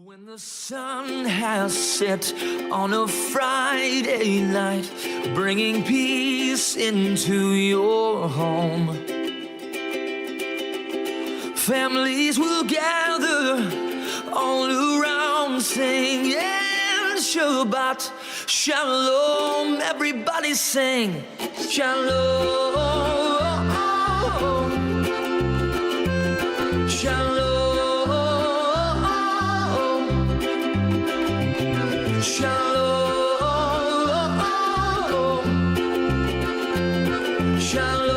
When the sun has set on a Friday night, bringing peace into your home, families will gather all around singing Shabbat Shalom. Everybody sing Shalom, Shalom. Shalom, shalom.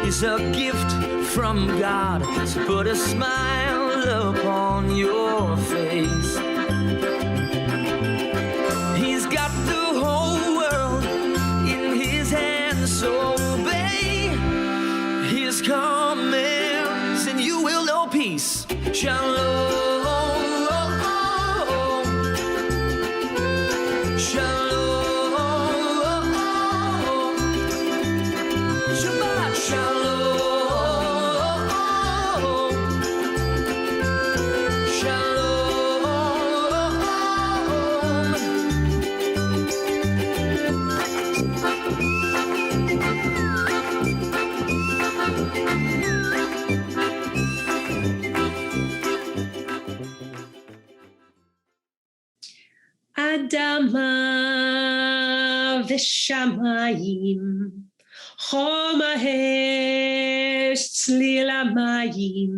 Is a gift from God, so put a smile upon your face. He's got the whole world in his hands, so obey his commands and you will know peace. Shalom, shalom. Shabbat shalom, shalom. Adama v'shamayim חום האש, צליל המים,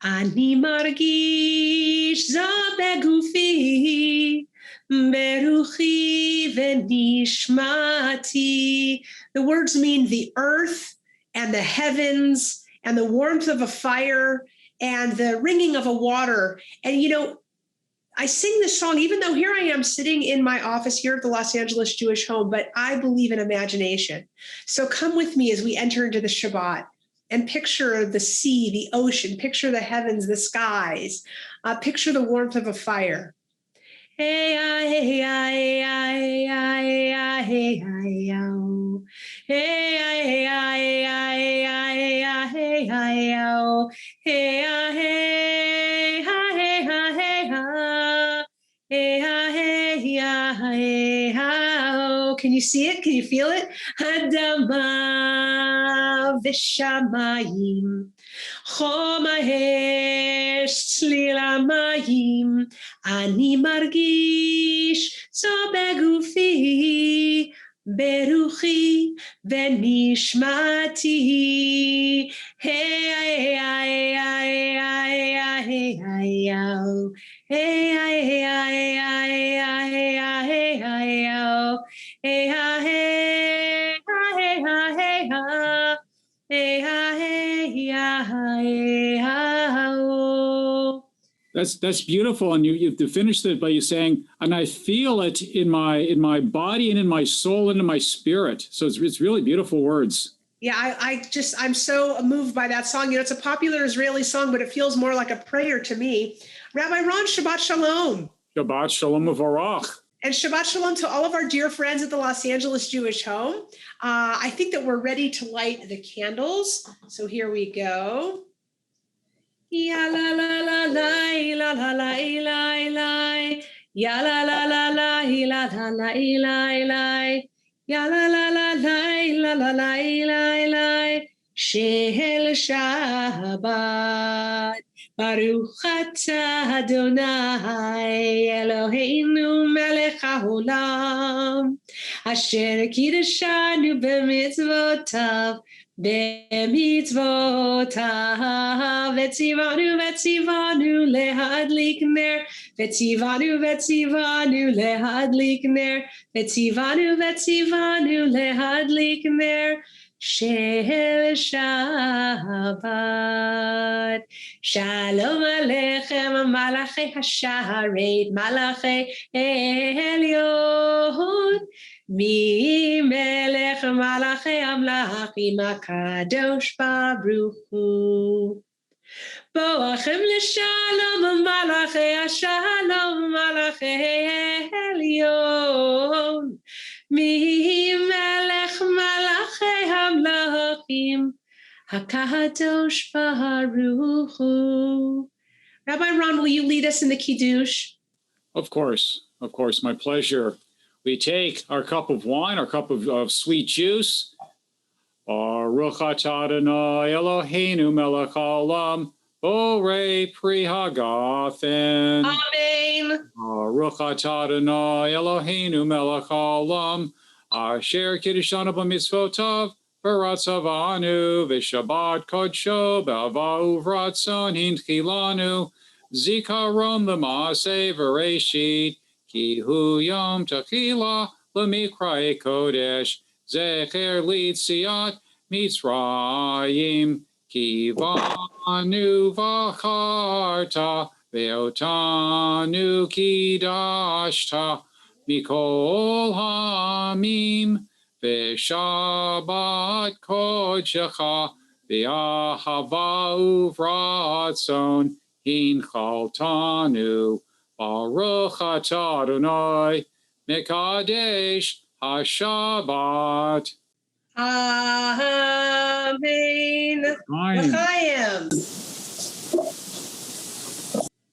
אני מרגיש זו בגופי, ברוחי ונשמתי. The words mean the earth and the heavens and the warmth of a fire and the ringing of a water. And you know, I sing this song, even though here I am sitting in my office here at the Los Angeles Jewish Home, but I believe in imagination. So come with me as we enter into the Shabbat and picture the sea, the ocean, picture the heavens, the skies, picture the warmth of a fire. Hey, hey, hey, hey, hey, hey, hey, oh. Hey, hey, hey, hey, hey, hey, hey, oh. Hey, hey, hey, hey, hey, hey. Can you see it? Can you feel it? Adama v'shamayim, חום האש, צליל המים, אני מרגיש זו בגופי, ברוחי ונשמתי. Hey, hey, hey, hey, hey, hey, hey, oh. Hey, hey, hey, hey, hey, hey, hey, hey, oh. Hey, hey, hey, hey, hey, hey, hey, oh. That's beautiful, and you finished it by you saying, and I feel it in my body and in my soul and in my spirit. So it's really beautiful words. Yeah, I'm so moved by that song. You know, it's a popular Israeli song, but it feels more like a prayer to me. Rabbi Ron, Shabbat Shalom. Shabbat Shalom Uvarach. And Shabbat Shalom to all of our dear friends at the Los Angeles Jewish Home. I think that we're ready to light the candles. So here we go. Ya la la la la la la la la la. Ya la la la la la la la la. Ya la la la la la la la la. Shehel Shabbat. Baruch atah Adonai Eloheinu melech haolam asher kiddushanu b'mitzvotav vetzivanu lehadlik ner vetzivanu lehadlik ner vetzivanu lehadlik ner של שבת. שלום עליכם מלאכי השרת, מלאכי עליון, ממלך מלאכי המלאכים הקדוש ברוך הוא. בואכם לשלום מלאכי השלום, מלאכי עליון, ממלך מלאכי המלאכים הקדוש ברוך הוא. Rabbi Ron, will you lead us in the Kiddush? Of course, my pleasure. We take our cup of wine, our cup of sweet juice. Baruch atah Adonai Eloheinu melech haolam, borei pri hagafen. Amen. Baruch atah Adonai Eloheinu melech haolam, asher kiddushanu b'mitzvotav, v'ratzavanu, v'shabbat kodsho, b'ava uvratzon hinchilanu, zikaron l'maaseh v'reshit, ki hu yom techila l'mikra'e kodesh, zecher litziat Mitzrayim, ki vanu v'acharta, ve'otanu kidashta, mikol hamim, ve'shabbat kodshecha, ve'ahava uvratzon hinchaltanu, Baruch atah Adonai mekadesh HaShabbat. Amen. L'chaim.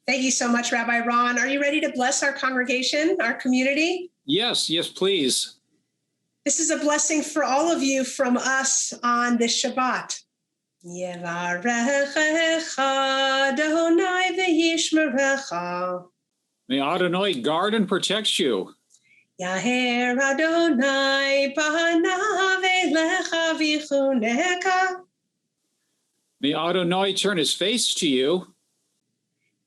Thank you so much, Rabbi Ron. Are you ready to bless our congregation, our community? Yes, please. This is a blessing for all of you from us on this Shabbat. Yevarechecha Adonai v'yishmerecha. May Adonai guard and protect you. Yaher Adonai panav elecha v'chuneka. May Adonai turn his face to you.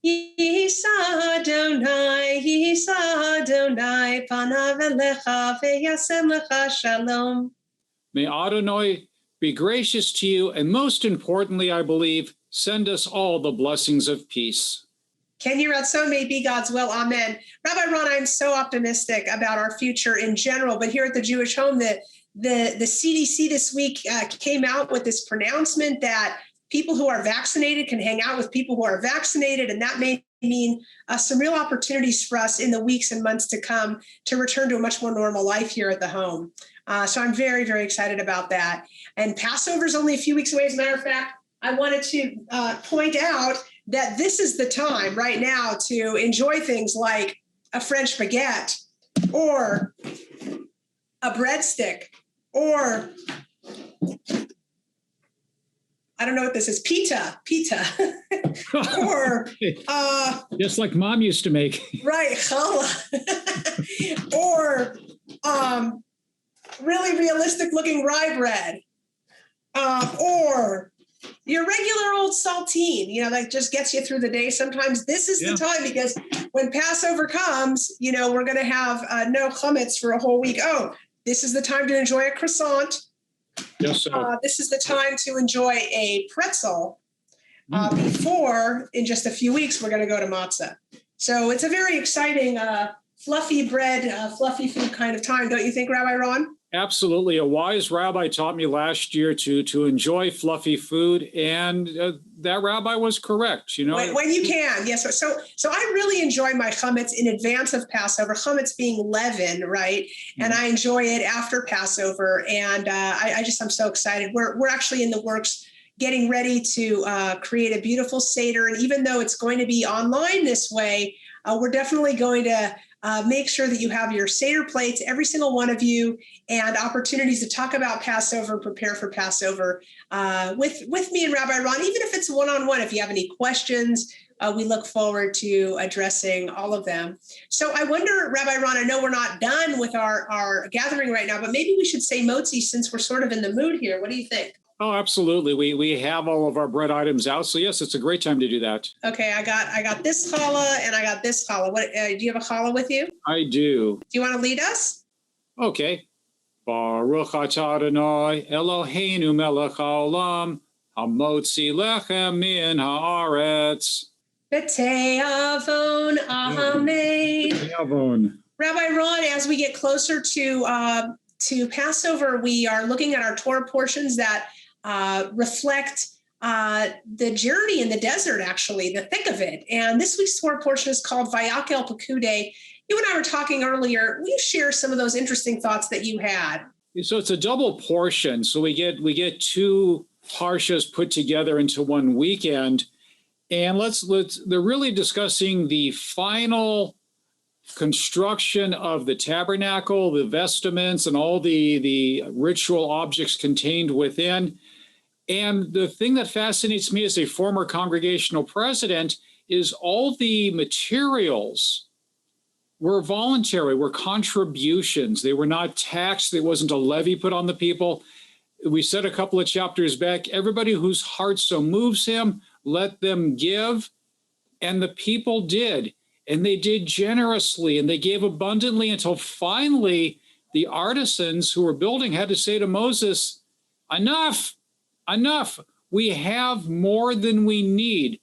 Yisa Adonai panav elecha v'yasem lecha shalom. May Adonai be gracious to you, and most importantly, I believe, send us all the blessings of peace. Ken Yiratzon may be God's will. Amen. Rabbi Ron, I'm so optimistic about our future in general, but here at the Jewish Home, the CDC this week came out with this pronouncement that people who are vaccinated can hang out with people who are vaccinated, and that may mean some real opportunities for us in the weeks and months to come to return to a much more normal life here at the home. So I'm very, very excited about that. And Passover is only a few weeks away. As a matter of fact, I wanted to point out that this is the time right now to enjoy things like a French baguette or a breadstick or I don't know what this is, pita, or just like Mom used to make. Right, challah, or really realistic looking rye bread, or your regular old saltine, that just gets you through the day. Sometimes this is the time, because when Passover comes, we're going to have no chametz for a whole week. Oh, this is the time to enjoy a croissant. Yes, sir. This is the time to enjoy a pretzel before, in just a few weeks, we're going to go to matzah. So it's a very exciting, fluffy bread, fluffy food kind of time. Don't you think, Rabbi Ron? Absolutely. A wise rabbi taught me last year to enjoy fluffy food, and that rabbi was correct. When you can, yes. So I really enjoy my chametz in advance of Passover. Chametz being leaven, right? Mm-hmm. And I enjoy it after Passover, and I'm so excited. We're actually in the works, getting ready to create a beautiful Seder, and even though it's going to be online this way, we're definitely going to make sure that you have your Seder plates, every single one of you, and opportunities to talk about Passover, prepare for Passover with me and Rabbi Ron, even if it's one-on-one. If you have any questions, we look forward to addressing all of them. So I wonder, Rabbi Ron, I know we're not done with our gathering right now, but maybe we should say motzi since we're sort of in the mood here. What do you think? Oh, absolutely. We have all of our bread items out. So yes, it's a great time to do that. Okay, I got this challah and I got this challah. What do you have a challah with you? I do. Do you want to lead us? Okay. Baruch atah Adonai Eloheinu melech haolam, hamotzi lechem min haaretz. B'te'avon, amen. Avon. Rabbi Ron, as we get closer to Passover, we are looking at our Torah portions that reflect the journey in the desert, actually, the thick of it. And this week's Torah portion is called Vayakel Pekude. You and I were talking earlier. Will you share some of those interesting thoughts that you had? So it's a double portion. So we get two parshas put together into one weekend. And they're really discussing the final construction of the tabernacle, the vestments, and all the ritual objects contained within. And the thing that fascinates me as a former congregational president is all the materials were voluntary, were contributions. They were not taxed. There wasn't a levy put on the people. We said a couple of chapters back, everybody whose heart so moves him, let them give. And the people did. And they did generously, and they gave abundantly until finally the artisans who were building had to say to Moses, enough. We have more than we need.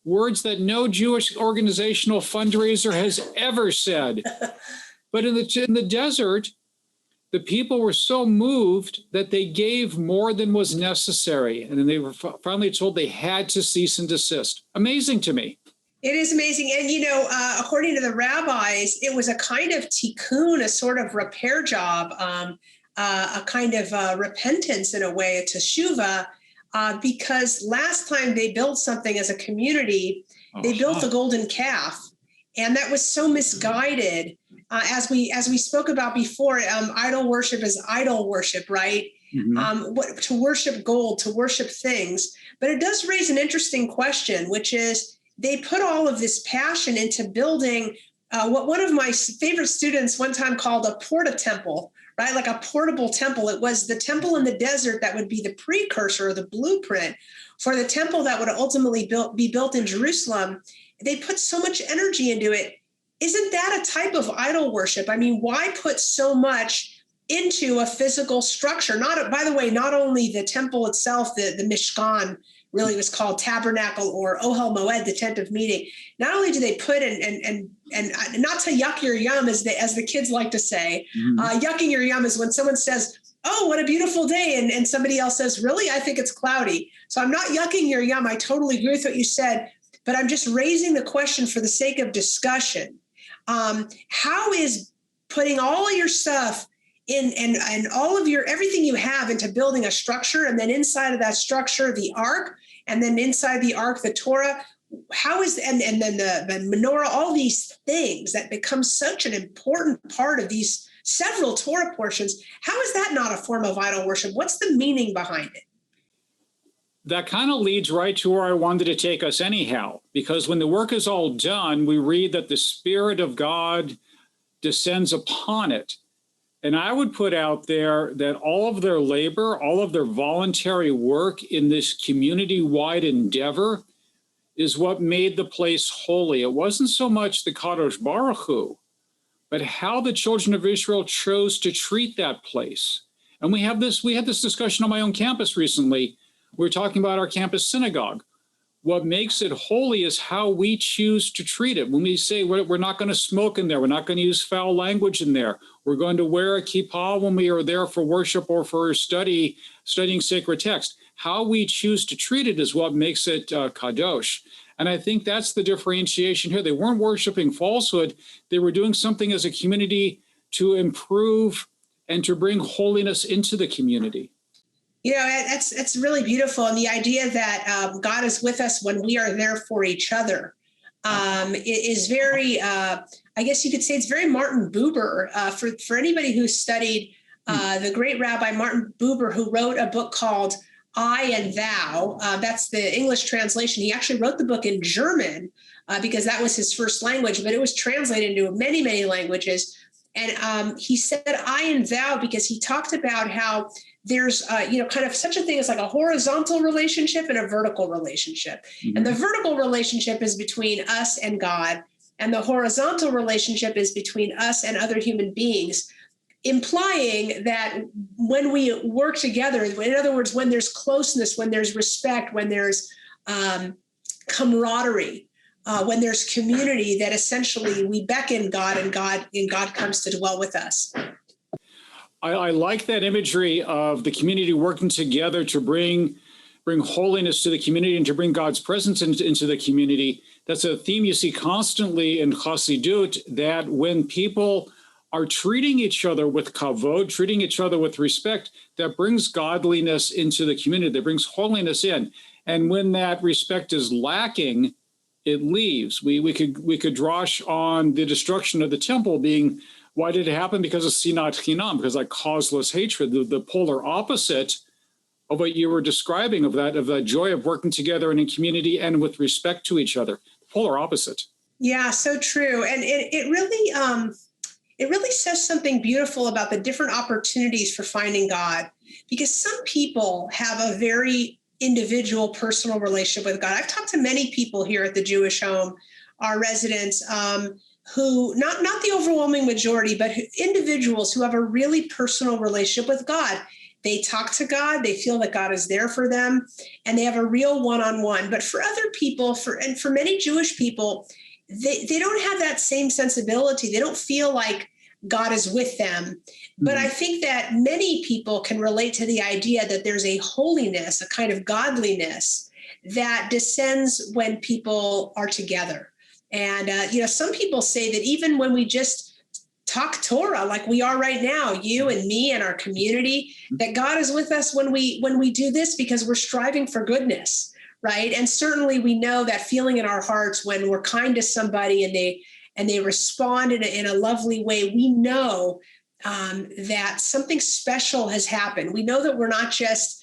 Words that no Jewish organizational fundraiser has ever said. But in the desert, the people were so moved that they gave more than was necessary. And then they were finally told they had to cease and desist. Amazing to me. It is amazing. And, according to the rabbis, it was a kind of tikkun, a sort of repair job, a kind of repentance in a way, a teshuvah, because last time they built something as a community, they built the golden calf. And that was so misguided. As we spoke about before, idol worship is idol worship, right? Mm-hmm. To worship gold, to worship things. But it does raise an interesting question, which is, they put all of this passion into building what one of my favorite students one time called a porta temple, right? Like a portable temple. It was the temple in the desert that would be the precursor or the blueprint for the temple that would ultimately be built in Jerusalem. They put so much energy into it. Isn't that a type of idol worship? I mean, why put so much into a physical structure? By the way, not only the temple itself, the Mishkan, really was called tabernacle, or Ohel Moed, the tent of meeting. Not only do they put and not to yuck your yum, as the kids like to say, yucking your yum is when someone says, oh, what a beautiful day. And somebody else says, really, I think it's cloudy. So I'm not yucking your yum. I totally agree with what you said, but I'm just raising the question for the sake of discussion. How is putting all of your stuff and all of everything you have into building a structure, and then inside of that structure, the ark, and then inside the ark, the Torah, and then the menorah, all these things that become such an important part of these several Torah portions. How is that not a form of idol worship? What's the meaning behind it? That kind of leads right to where I wanted to take us anyhow, because when the work is all done, we read that the Spirit of God descends upon it. And I would put out there that all of their labor, all of their voluntary work in this community-wide endeavor is what made the place holy. It wasn't so much the Kadosh Baruch Hu, but how the children of Israel chose to treat that place. And we had this discussion on my own campus recently. We were talking about our campus synagogue. What makes it holy is how we choose to treat it. When we say we're not going to smoke in there, we're not going to use foul language in there, we're going to wear a kippah when we are there for worship or for studying sacred text. How we choose to treat it is what makes it kadosh. And I think that's the differentiation here. They weren't worshiping falsehood. They were doing something as a community to improve and to bring holiness into the community. That's really beautiful. And the idea that God is with us when we are there for each other is very, I guess you could say it's very Martin Buber. For anybody who studied the great Rabbi Martin Buber, who wrote a book called I and Thou. That's the English translation. He actually wrote the book in German because that was his first language, but it was translated into many, many languages. And he said I and Thou because he talked about how there's, kind of such a thing as like a horizontal relationship and a vertical relationship. Mm-hmm. And the vertical relationship is between us and God. And the horizontal relationship is between us and other human beings. implying that when we work together, in other words, when there's closeness, when there's respect, when there's camaraderie, when there's community, that essentially we beckon God, and God comes to dwell with us. I like that imagery of the community working together to bring holiness to the community and to bring God's presence into the community. That's a theme you see constantly in Chassidut, that when people are treating each other with kavod, treating each other with respect, that brings godliness into the community, that brings holiness in. And when that respect is lacking, it leaves. We could drash on the destruction of the temple being, why did it happen? Because of sinat chinam, because that causeless hatred, the polar opposite of what you were describing, of that joy of working together and in community and with respect to each other. Polar opposite. Yeah, so true. And it really says something beautiful about the different opportunities for finding God, because some people have a very individual, personal relationship with God. I've talked to many people here at the Jewish Home, our residents, who, not the overwhelming majority, but individuals who have a really personal relationship with God. They talk to God, they feel that God is there for them, and they have a real one-on-one. But for other people, for many Jewish people, they don't have that same sensibility. They don't feel like God is with them. Mm-hmm. But I think that many people can relate to the idea that there's a holiness, a kind of godliness that descends when people are together. And, some people say that even when we just talk Torah like we are right now, you and me and our community, that God is with us when we do this, because we're striving for goodness, right? And certainly we know that feeling in our hearts when we're kind to somebody and they respond in a lovely way. We know that something special has happened. We know that we're not just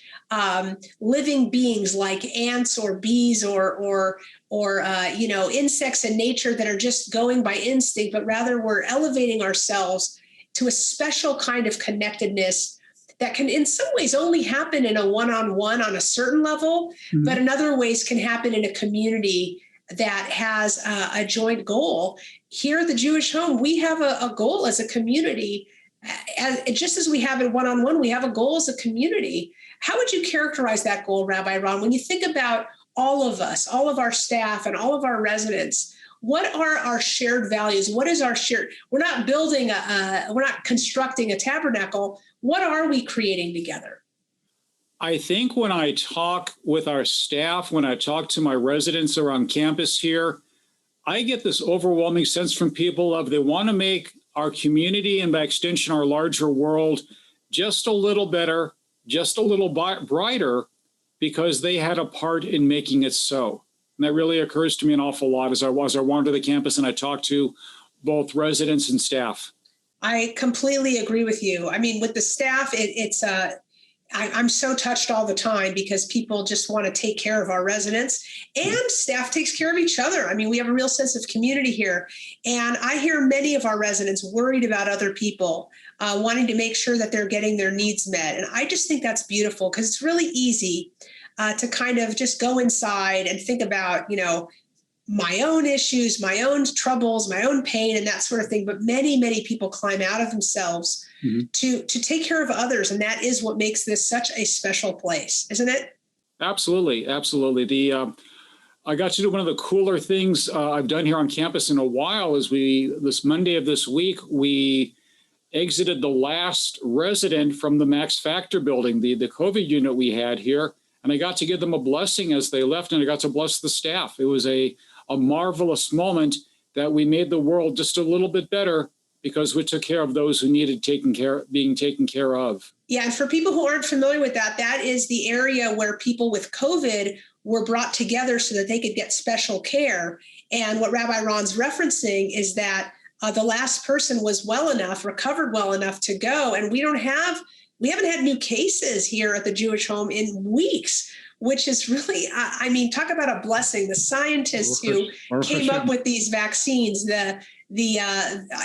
living beings like ants or bees or insects in nature that are just going by instinct, but rather we're elevating ourselves to a special kind of connectedness that can in some ways only happen in a one-on-one on a certain level, mm-hmm. but in other ways can happen in a community that has a joint goal. Here at the Jewish Home, we have a goal as a community. Just as we have it one-on-one, we have a goal as a community. How would you characterize that goal, Rabbi Ron, when you think about all of us, all of our staff, and all of our residents? What are our shared values? What is our shared? We're not we're not constructing a tabernacle. What are we creating together? I think when I talk with our staff, when I talk to my residents around campus here, I get this overwhelming sense from people of they want to make our community and by extension our larger world just a little better, just a little brighter, because they had a part in making it so. And that really occurs to me an awful lot as I wander the campus and I talk to both residents and staff. I completely agree with you. I mean, with the staff, I'm so touched all the time because people just want to take care of our residents, and staff takes care of each other. I mean, we have a real sense of community here. And I hear many of our residents worried about other people, wanting to make sure that they're getting their needs met. And I just think that's beautiful, because it's really easy to kind of just go inside and think about, my own issues, my own troubles, my own pain, and that sort of thing. But many, many people climb out of themselves mm-hmm. to take care of others. And that is what makes this such a special place, isn't it? Absolutely. Absolutely. I got to do one of the cooler things I've done here on campus in a while is this Monday of this week, we exited the last resident from the Max Factor building, the COVID unit we had here. And I got to give them a blessing as they left, and I got to bless the staff. It was a marvelous moment that we made the world just a little bit better because we took care of those who needed being taken care of. Yeah, and for people who aren't familiar with that, that is the area where people with COVID were brought together so that they could get special care. And what Rabbi Ron's referencing is that the last person was recovered well enough to go. And we haven't had new cases here at the Jewish Home in weeks, which is really, talk about a blessing. The scientists who came up with these vaccines, the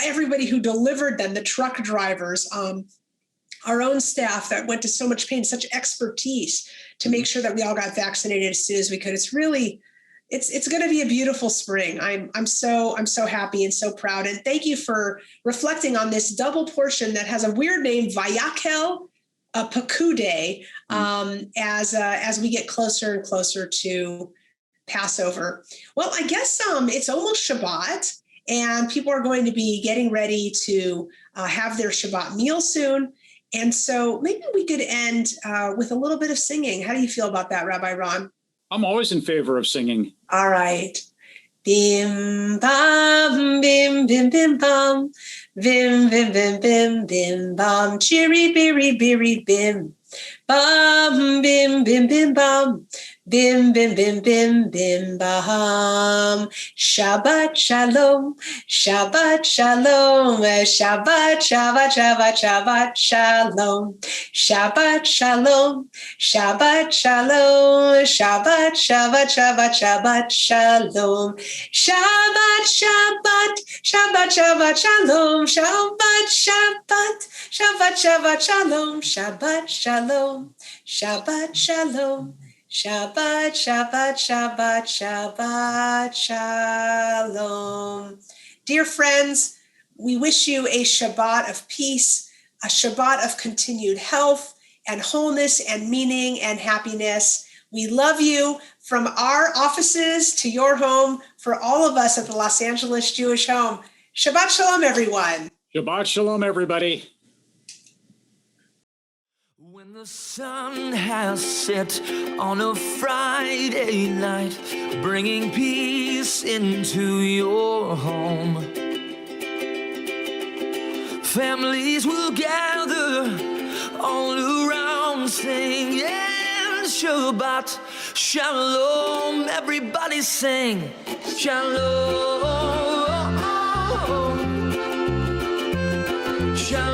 everybody who delivered them, the truck drivers, our own staff that went to so much pain, such expertise to make sure that we all got vaccinated as soon as we could. It's going to be a beautiful spring. I'm so happy and so proud. And thank you for reflecting on this double portion that has a weird name, Vayakel Pakude, as we get closer and closer to Passover. Well, I guess it's almost Shabbat, and people are going to be getting ready to have their Shabbat meal soon. And so maybe we could end with a little bit of singing. How do you feel about that, Rabbi Ron? I'm always in favor of singing. All right. Bim bam, bim bim bim bam, bim bim bim bim bim bam, chiri biri biri bim, bam bim bim bim bam, bim bim bim bim bim bam. Shabbat shalom, Shabbat shalom, Shabbat Shabbat Shabbat Shabbat shalom, Shabbat shalom, Shabbat shalom, Shabbat Shabbat Shabbat Shabbat shalom, Shabbat Shabbat Shabbat Shabbat shalom, Shabbat Shabbat Shabbat Shabbat shalom, Shabbat shalom, Shabbat shalom. Shabbat, Shabbat, Shabbat, Shabbat, Shalom. Dear friends, we wish you a Shabbat of peace, a Shabbat of continued health and wholeness and meaning and happiness. We love you from our offices to your home, for all of us at the Los Angeles Jewish Home. Shabbat Shalom, everyone. Shabbat Shalom, everybody. When the sun has set on a Friday night, bringing peace into your home, families will gather all around singing Shabbat Shalom. Everybody sing Shalom, Shalom.